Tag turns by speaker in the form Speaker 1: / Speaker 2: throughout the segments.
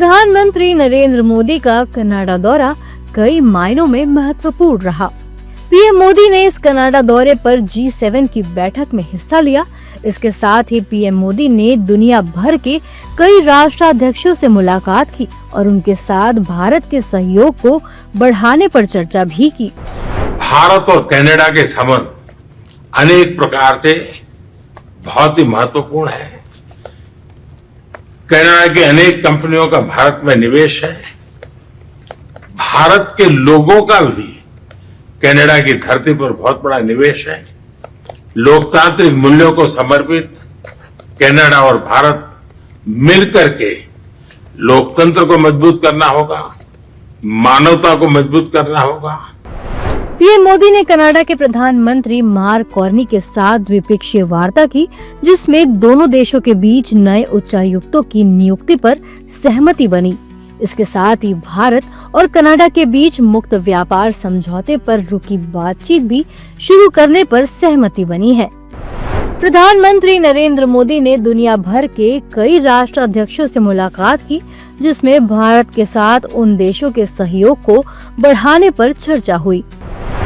Speaker 1: प्रधानमंत्री नरेंद्र मोदी का कनाडा दौरा कई मायनों में महत्वपूर्ण रहा। पीएम मोदी ने इस कनाडा दौरे पर G7 की बैठक में हिस्सा लिया। इसके साथ ही पीएम मोदी ने दुनिया भर के कई राष्ट्राध्यक्षों से मुलाकात की और उनके साथ भारत के सहयोग को बढ़ाने पर चर्चा भी की।
Speaker 2: भारत और कनाडा के संबंध अनेक प्रकार से बहुत ही महत्वपूर्ण है। कनाडा की अनेक कंपनियों का भारत में निवेश है। भारत के लोगों का भी कनाडा की धरती पर बहुत बड़ा निवेश है। लोकतांत्रिक मूल्यों को समर्पित कनाडा और भारत मिलकर के लोकतंत्र को मजबूत करना होगा, मानवता को मजबूत करना होगा।
Speaker 1: पीएम मोदी ने कनाडा के प्रधानमंत्री मार्क कार्नी के साथ द्विपक्षीय वार्ता की, जिसमें दोनों देशों के बीच नए उच्चायुक्तों की नियुक्ति पर सहमति बनी। इसके साथ ही भारत और कनाडा के बीच मुक्त व्यापार समझौते पर रुकी बातचीत भी शुरू करने पर सहमति बनी है। प्रधानमंत्री नरेंद्र मोदी ने दुनिया भर के कई राष्ट्राध्यक्षों से मुलाकात की, जिसमें भारत के साथ उन देशों के सहयोग को बढ़ाने पर चर्चा हुई।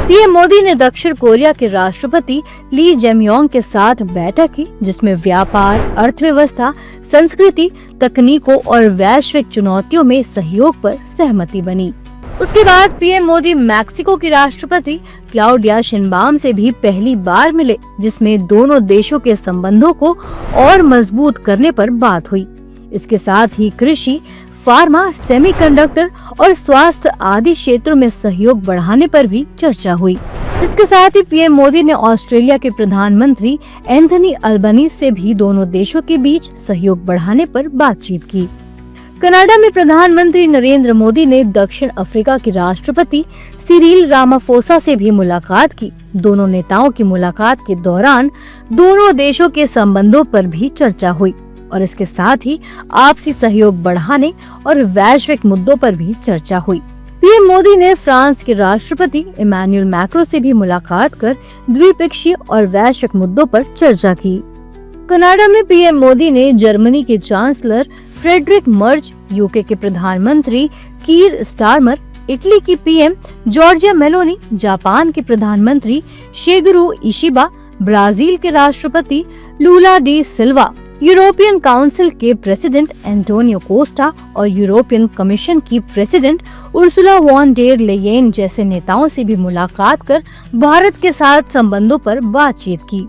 Speaker 1: पीएम मोदी ने दक्षिण कोरिया के राष्ट्रपति ली जेम्योंग के साथ बैठक की, जिसमें व्यापार, अर्थव्यवस्था, संस्कृति, तकनीकों और वैश्विक चुनौतियों में सहयोग पर सहमति बनी। उसके बाद पीएम मोदी मैक्सिको की राष्ट्रपति क्लाउडिया शिनबाम से भी पहली बार मिले, जिसमें दोनों देशों के संबंधों को और मजबूत करने पर बात हुई। इसके साथ ही कृषि, फार्मा, सेमीकंडक्टर और स्वास्थ्य आदि क्षेत्रों में सहयोग बढ़ाने पर भी चर्चा हुई। इसके साथ ही पीएम मोदी ने ऑस्ट्रेलिया के प्रधानमंत्री एंथनी अल्बनीज़ से भी दोनों देशों के बीच सहयोग बढ़ाने पर बातचीत की। कनाडा में प्रधानमंत्री नरेंद्र मोदी ने दक्षिण अफ्रीका के राष्ट्रपति सिरिल रामाफोसा से भी मुलाकात की। दोनों नेताओं की मुलाकात के दौरान दोनों देशों के संबंधों पर भी चर्चा हुई और इसके साथ ही आपसी सहयोग बढ़ाने और वैश्विक मुद्दों पर भी चर्चा हुई। पीएम मोदी ने फ्रांस के राष्ट्रपति इमैनुअल मैक्रों से भी मुलाकात कर द्विपक्षीय और वैश्विक मुद्दों पर चर्चा की। कनाडा में पीएम मोदी ने जर्मनी के चांसलर फ्रेडरिक मर्ज, यूके के प्रधानमंत्री कीर स्टारमर, इटली की पीएम जॉर्जिया मेलोनी, जापान के प्रधानमंत्री शिगेरू इशिबा, ब्राजील के राष्ट्रपति Lula da Silva, European Council के प्रेसिडेंट एंटोनियो कोस्टा और यूरोपियन कमीशन की president Ursula von der Leyen जैसे नेताओं से भी मुलाकात कर भारत के साथ संबंधों पर बातचीत की।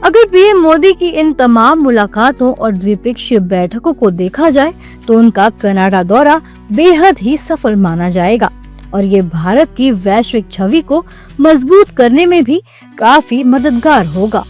Speaker 1: अगर पीएम मोदी की इन तमाम मुलाकातों और द्विपक्षीय बैठकों को देखा जाए तो उनका कनाडा दौरा बेहद ही सफल माना जाएगा और ये भारत की वैश्विक छवि को मजबूत करने में भी काफी मददगार होगा।